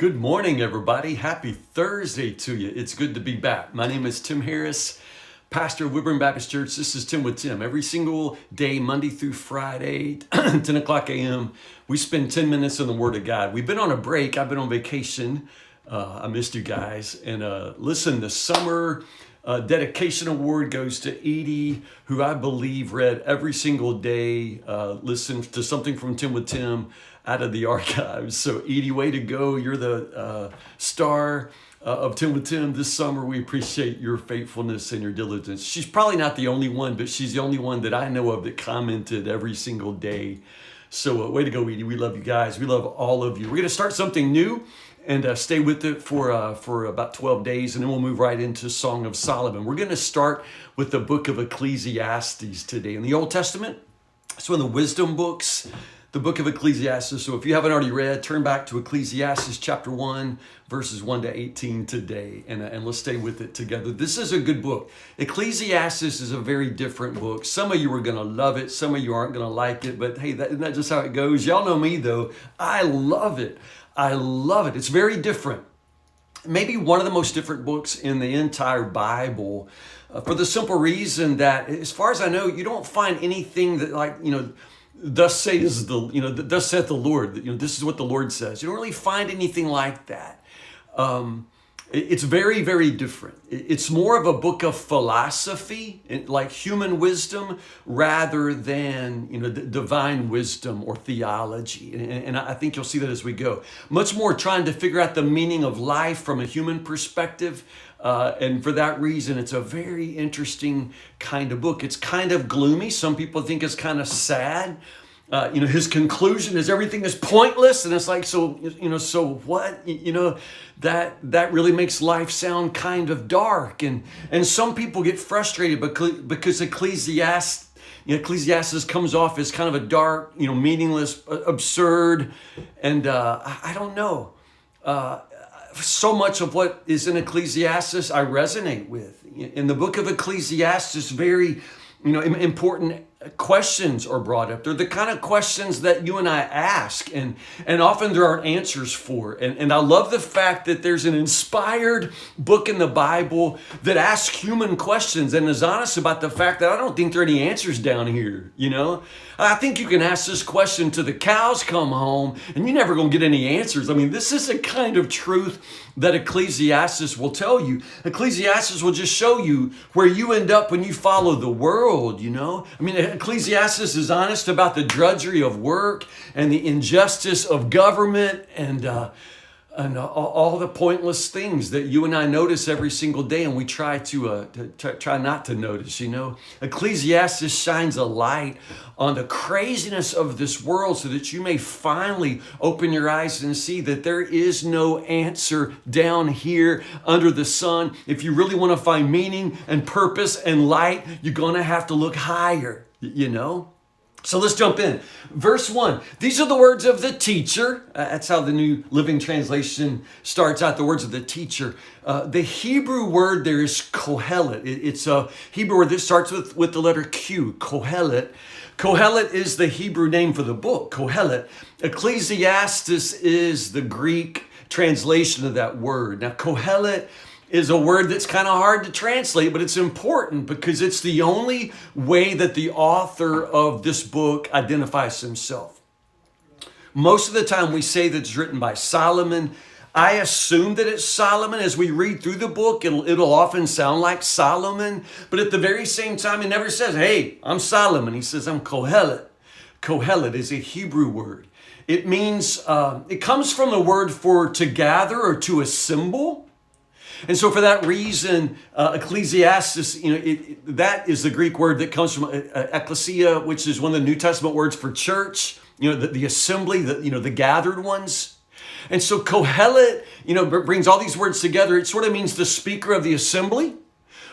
Good morning, everybody. Happy Thursday to you. It's good to be back. My name is Tim Harris, pastor of Woodburn Baptist Church. This is Tim with Tim. Every single day, Monday through Friday, 10 o'clock a.m., we spend 10 minutes in the Word of God. We've been on a break. I've been on vacation. I missed you guys. And listen, the summer dedication award goes to Edie, who I believe read every single day, listened to something from 10 with Tim out of the archives. So Edie, way to go. You're the star of 10 with Tim this summer. We appreciate your faithfulness and your diligence. She's probably not the only one, but she's the only one that I know of that commented every single day. So way to go, Edie. We love you guys. We love all of you. We're going to start something new and stay with it for about 12 days, and then we'll move right into Song of Solomon. We're going to start with the book of Ecclesiastes today. In the Old Testament, it's one of the wisdom books, the book of Ecclesiastes. So if you haven't already read, turn back to Ecclesiastes chapter 1, verses 1 to 18 today, and let's stay with it together. This is a good book. Ecclesiastes is a very different book. Some of you are going to love it. Some of you aren't going to like it, but hey, isn't that just how it goes? Y'all know me, though. I love it. I love it. It's very different. Maybe one of the most different books in the entire Bible, for the simple reason that, as far as I know, you don't find anything that thus saith the Lord. This is what the Lord says. You don't really find anything like that. It's very, very different. It's more of a book of philosophy, like human wisdom, rather than divine wisdom or theology. And I think you'll see that as we go. Much more trying to figure out the meaning of life from a human perspective. And for that reason, it's a very interesting kind of book. It's kind of gloomy. Some people think it's kind of sad. His conclusion is everything is pointless, and it's like, so what? That really makes life sound kind of dark, and some people get frustrated because Ecclesiastes comes off as kind of a dark, meaningless, absurd, and I don't know. So much of what is in Ecclesiastes I resonate with. In the book of Ecclesiastes, very important questions are brought up. They're the kind of questions that you and I ask, and often there aren't answers for. And I love the fact that there's an inspired book in the Bible that asks human questions and is honest about the fact that I don't think there are any answers down here, I think you can ask this question till the cows come home and you're never going to get any answers. I mean, this is a kind of truth that Ecclesiastes will tell you. Ecclesiastes will just show you where you end up when you follow the world, I mean, Ecclesiastes is honest about the drudgery of work and the injustice of government and all the pointless things that you and I notice every single day, and we try to try not to notice. Ecclesiastes shines a light on the craziness of this world so that you may finally open your eyes and see that there is no answer down here under the sun. If you really want to find meaning and purpose and light, you're going to have to look higher, So let's jump in. Verse 1. These are the words of the teacher. That's how the New Living Translation starts out, the words of the teacher. The Hebrew word there is kohelet. It's a Hebrew word that starts with the letter Q, kohelet. Kohelet is the Hebrew name for the book, kohelet. Ecclesiastes is the Greek translation of that word. Now, kohelet is a word that's kind of hard to translate, but it's important because it's the only way that the author of this book identifies himself. Most of the time we say that it's written by Solomon. I assume that it's Solomon. As we read through the book, it'll often sound like Solomon, but at the very same time, he never says, hey, I'm Solomon. He says, I'm Kohelet. Kohelet is a Hebrew word. It means, it comes from the word for to gather or to assemble. And so for that reason, Ecclesiastes, that is the Greek word that comes from ecclesia, which is one of the New Testament words for church, the assembly, the gathered ones. And so Kohelet, brings all these words together. It sort of means the speaker of the assembly,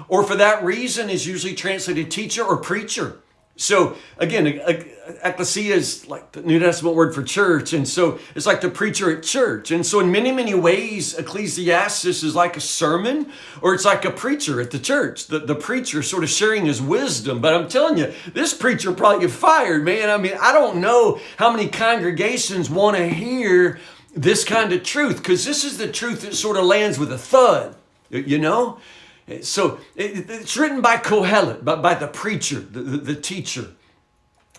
or for that reason is usually translated teacher or preacher. So again, ecclesia is like the New Testament word for church. And so it's like the preacher at church. And so in many, many ways, Ecclesiastes is like a sermon, or it's like a preacher at the church. The preacher sort of sharing his wisdom. But I'm telling you, this preacher probably get fired, man. I mean, I don't know how many congregations want to hear this kind of truth, because this is the truth that sort of lands with a thud, you know? So it's written by Kohelet, by the preacher, the teacher,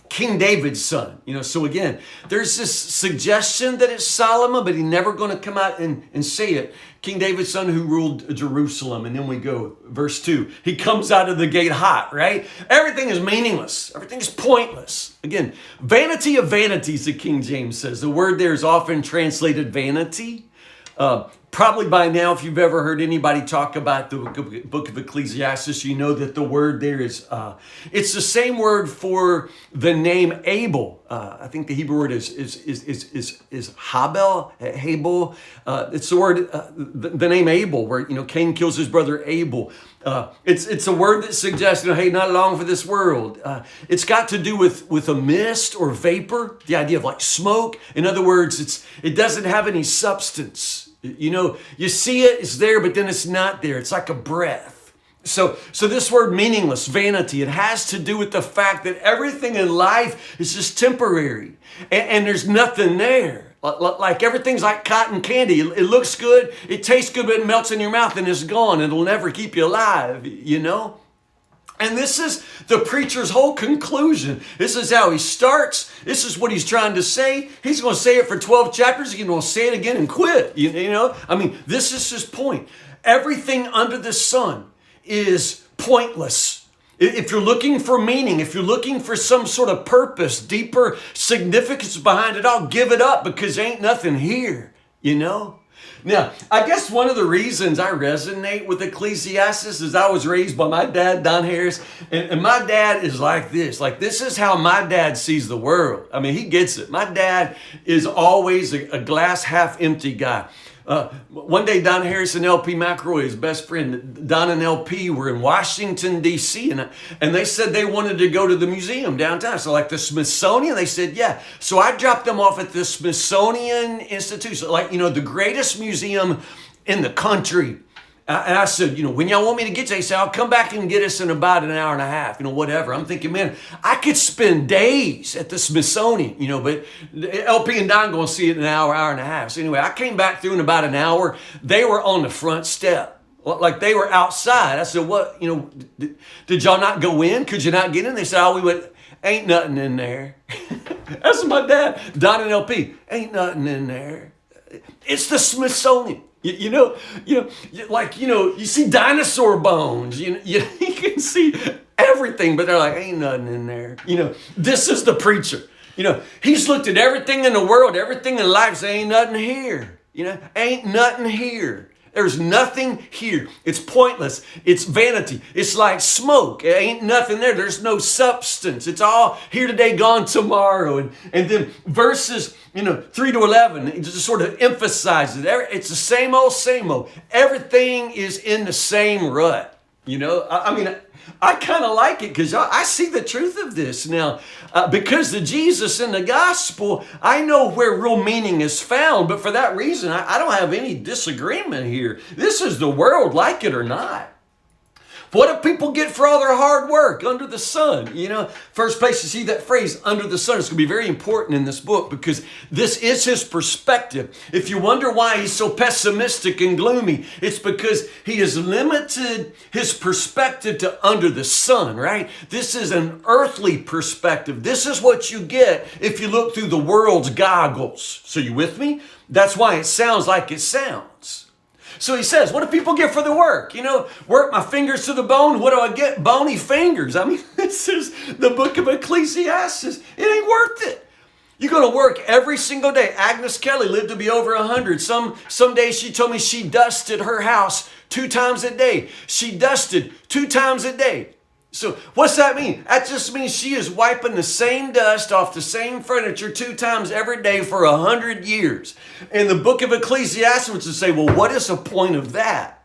King David's son. So again, there's this suggestion that it's Solomon, but he's never going to come out and say it. King David's son who ruled Jerusalem. And then we go, verse 2. He comes out of the gate hot, right? Everything is meaningless. Everything is pointless. Again, vanity of vanities, the King James says. The word there is often translated vanity. Probably by now, if you've ever heard anybody talk about the book of Ecclesiastes, you know that the word there is, it's the same word for the name Abel. I think the Hebrew word is Habel. It's the word, the name Abel, where, Cain kills his brother Abel. It's a word that suggests, hey, not long for this world. It's got to do with a mist or vapor, the idea of like smoke. In other words, it doesn't have any substance. You see it, it's there, but then it's not there. It's like a breath. So this word meaningless, vanity, it has to do with the fact that everything in life is just temporary and there's nothing there. Like everything's like cotton candy. It looks good, it tastes good, but it melts in your mouth and it's gone. It'll never keep you alive, And this is the preacher's whole conclusion. This is how he starts. This is what he's trying to say. He's going to say it for 12 chapters. He's going to say it again and quit. This is his point. Everything under the sun is pointless. If you're looking for meaning, if you're looking for some sort of purpose, deeper significance behind it all, give it up because ain't nothing here, Now, I guess one of the reasons I resonate with Ecclesiastes is I was raised by my dad, Don Harris, and my dad is like this. Like, this is how my dad sees the world. He gets it. My dad is always a glass half empty guy. One day, Don Harris and LP McElroy, his best friend, Don and LP were in Washington, D.C., and they said they wanted to go to the museum downtown. So like the Smithsonian, they said, yeah. So I dropped them off at the Smithsonian Institution, the greatest museum in the country. And I said, when y'all want me to get you, they said, I'll come back and get us in about an hour and a half, whatever. I'm thinking, man, I could spend days at the Smithsonian, but LP and Don going to see it in an hour and a half. So anyway, I came back through in about an hour. They were on the front step. Like they were outside. I said, what, did y'all not go in? Could you not get in? They said, we went, ain't nothing in there. That's my dad, Don and LP. Ain't nothing in there. It's the Smithsonian. You see dinosaur bones, you can see everything, but they're like, ain't nothing in there. This is the preacher. He's looked at everything in the world, everything in life, say, ain't nothing here. Ain't nothing here. There's nothing here. It's pointless. It's vanity. It's like smoke. It ain't nothing there. There's no substance. It's all here today, gone tomorrow. And then verses 3 to 11, it just sort of emphasizes it. It's the same old. Everything is in the same rut. I kind of like it because I see the truth of this now. Because of Jesus in the gospel, I know where real meaning is found. But for that reason, I don't have any disagreement here. This is the world, like it or not. What do people get for all their hard work under the sun? First place you see that phrase, under the sun, it's going to be very important in this book because this is his perspective. If you wonder why he's so pessimistic and gloomy, it's because he has limited his perspective to under the sun, right? This is an earthly perspective. This is what you get if you look through the world's goggles. So you with me? That's why it sounds like it sounds. So he says, what do people get for the work? Work my fingers to the bone. What do I get? Bony fingers. This is the book of Ecclesiastes. It ain't worth it. You're going to work every single day. Agnes Kelly lived to be over 100. Some days she told me she dusted her house 2 times a day. She dusted 2 times a day. So what's that mean? That just means she is wiping the same dust off the same furniture 2 times every day for 100 years. And the book of Ecclesiastes would say, well, what is the point of that?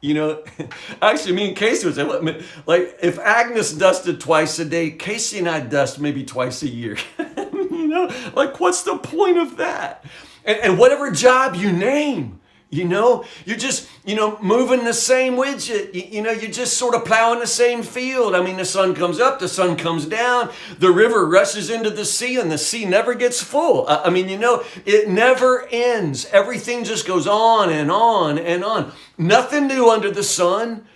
Actually, me and Casey would say, like if Agnes dusted twice a day, Casey and I dust maybe twice a year. Like what's the point of that? And whatever job you name, You're just, moving the same widget. You're just sort of plowing the same field. I mean, the sun comes up, the sun comes down, the river rushes into the sea, and the sea never gets full. It never ends. Everything just goes on and on and on. Nothing new under the sun.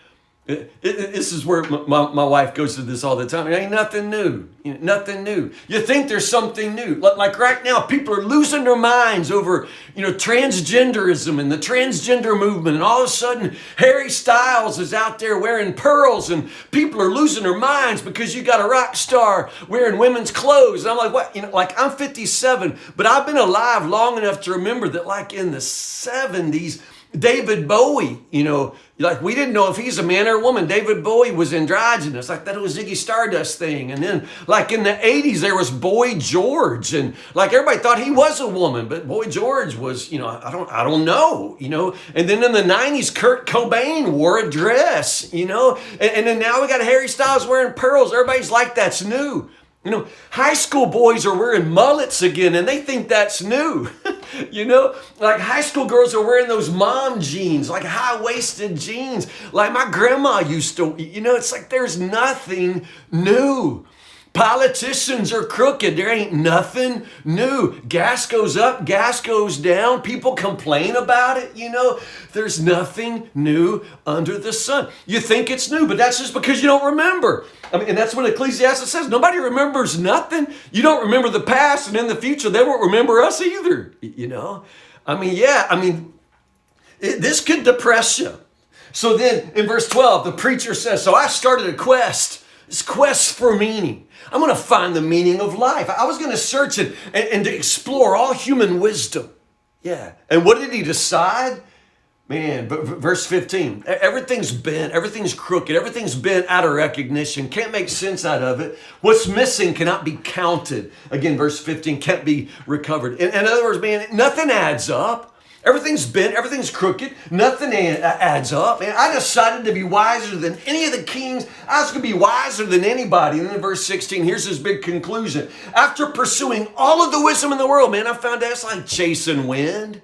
This is where my wife goes to this all the time. It ain't nothing new. Nothing new. You think there's something new. Like right now, people are losing their minds over, transgenderism and the transgender movement. And all of a sudden, Harry Styles is out there wearing pearls and people are losing their minds because you got a rock star wearing women's clothes. And I'm like, what? I'm 57, but I've been alive long enough to remember that like in the 70s, David Bowie, we didn't know if he's a man or a woman. David Bowie was androgynous, like that whole Ziggy Stardust thing. And then like in the 80s, there was Boy George. And like everybody thought he was a woman, but Boy George was, I don't know, And then in the 90s, Kurt Cobain wore a dress, and then now we got Harry Styles wearing pearls. Everybody's like, that's new. High school boys are wearing mullets again and they think that's new. Like high school girls are wearing those mom jeans, like high-waisted jeans, like my grandma used to, it's like there's nothing new. Politicians are crooked. There ain't nothing new. Gas goes up, gas goes down. People complain about it, There's nothing new under the sun. You think it's new, but that's just because you don't remember. And that's what Ecclesiastes says. Nobody remembers nothing. You don't remember the past, and in the future, they won't remember us either, This could depress you. So then in verse 12, the preacher says, so I started a quest. This quest for meaning. I'm going to find the meaning of life. I was going to search it and to explore all human wisdom. Yeah. And what did he decide? Man, but verse 15, everything's bent, everything's crooked, everything's bent out of recognition, can't make sense out of it. What's missing cannot be counted. Again, verse 15, can't be recovered. In other words, man, nothing adds up. Everything's bent, everything's crooked, nothing adds up. Man, I decided to be wiser than any of the kings. I was going to be wiser than anybody. And then in verse 16, here's his big conclusion. After pursuing all of the wisdom in the world, man, I found that's like chasing wind.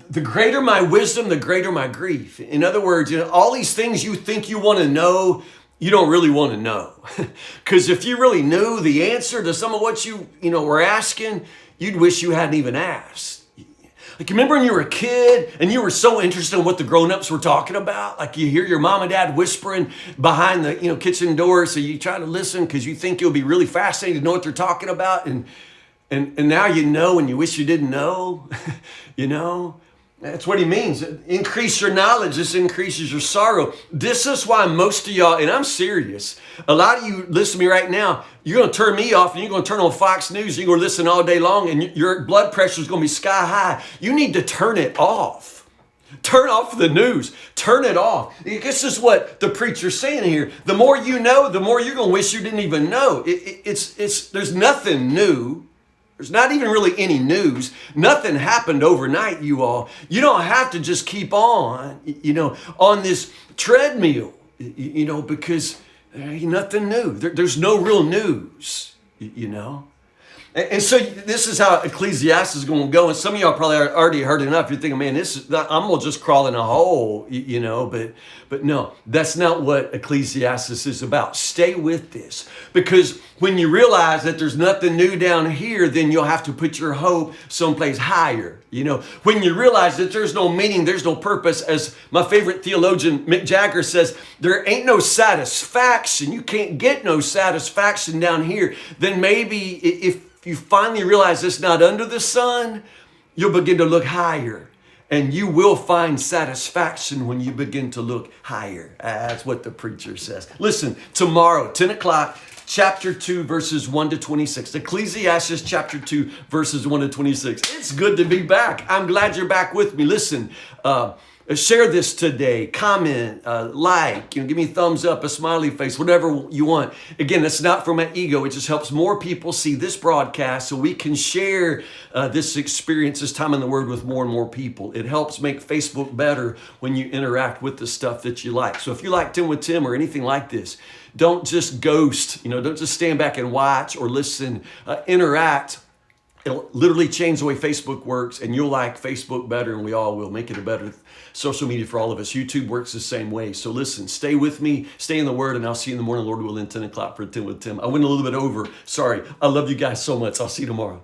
The greater my wisdom, the greater my grief. In other words, all these things you think you want to know, you don't really want to know. Because if you really knew the answer to some of what you were asking, you'd wish you hadn't even asked. Like, remember when you were a kid and you were so interested in what the grown-ups were talking about? Like you hear your mom and dad whispering behind the kitchen door, so you try to listen because you think you'll be really fascinated to know what they're talking about. And now you know and you wish you didn't know, That's what he means. Increase your knowledge. This increases your sorrow. This is why most of y'all, and I'm serious, a lot of you listen to me right now, you're going to turn me off and you're going to turn on Fox News. You're going to listen all day long and your blood pressure is going to be sky high. You need to turn it off. Turn off the news. Turn it off. This is what the preacher's saying here. The more you know, the more you're going to wish you didn't even know. There's nothing new. There's not even really any news. Nothing happened overnight, you all. You don't have to just keep on, on this treadmill, because there ain't nothing new. There's no real news, And so this is how Ecclesiastes is going to go. And some of y'all probably already heard enough. You're thinking, man, I'm going to just crawl in a hole, But no, that's not what Ecclesiastes is about. Stay with this. Because when you realize that there's nothing new down here, then you'll have to put your hope someplace higher. When you realize that there's no meaning, there's no purpose, as my favorite theologian, Mick Jagger, says, there ain't no satisfaction. You can't get no satisfaction down here. Then maybe if you finally realize it's not under the sun, you'll begin to look higher. And you will find satisfaction when you begin to look higher. That's what the preacher says. Listen, tomorrow, 10 o'clock, chapter 2, verses 1 to 26. Ecclesiastes chapter 2, verses 1 to 26. It's good to be back. I'm glad you're back with me. Listen, share this today. Comment, like, give me a thumbs up, a smiley face, whatever you want. Again, it's not for my ego. It just helps more people see this broadcast so we can share this experience, this time in the Word with more and more people. It helps make Facebook better when you interact with the stuff that you like. So if you like 10 with Tim or anything like this, don't just ghost, don't just stand back and watch or listen. Interact It'll literally change the way Facebook works, and you'll like Facebook better, and we all will make it a better social media for all of us. YouTube works the same way. So listen, stay with me, stay in the Word, and I'll see you in the morning, Lord willing, 10 o'clock for 10 with Tim. I went a little bit over. Sorry. I love you guys so much. I'll see you tomorrow.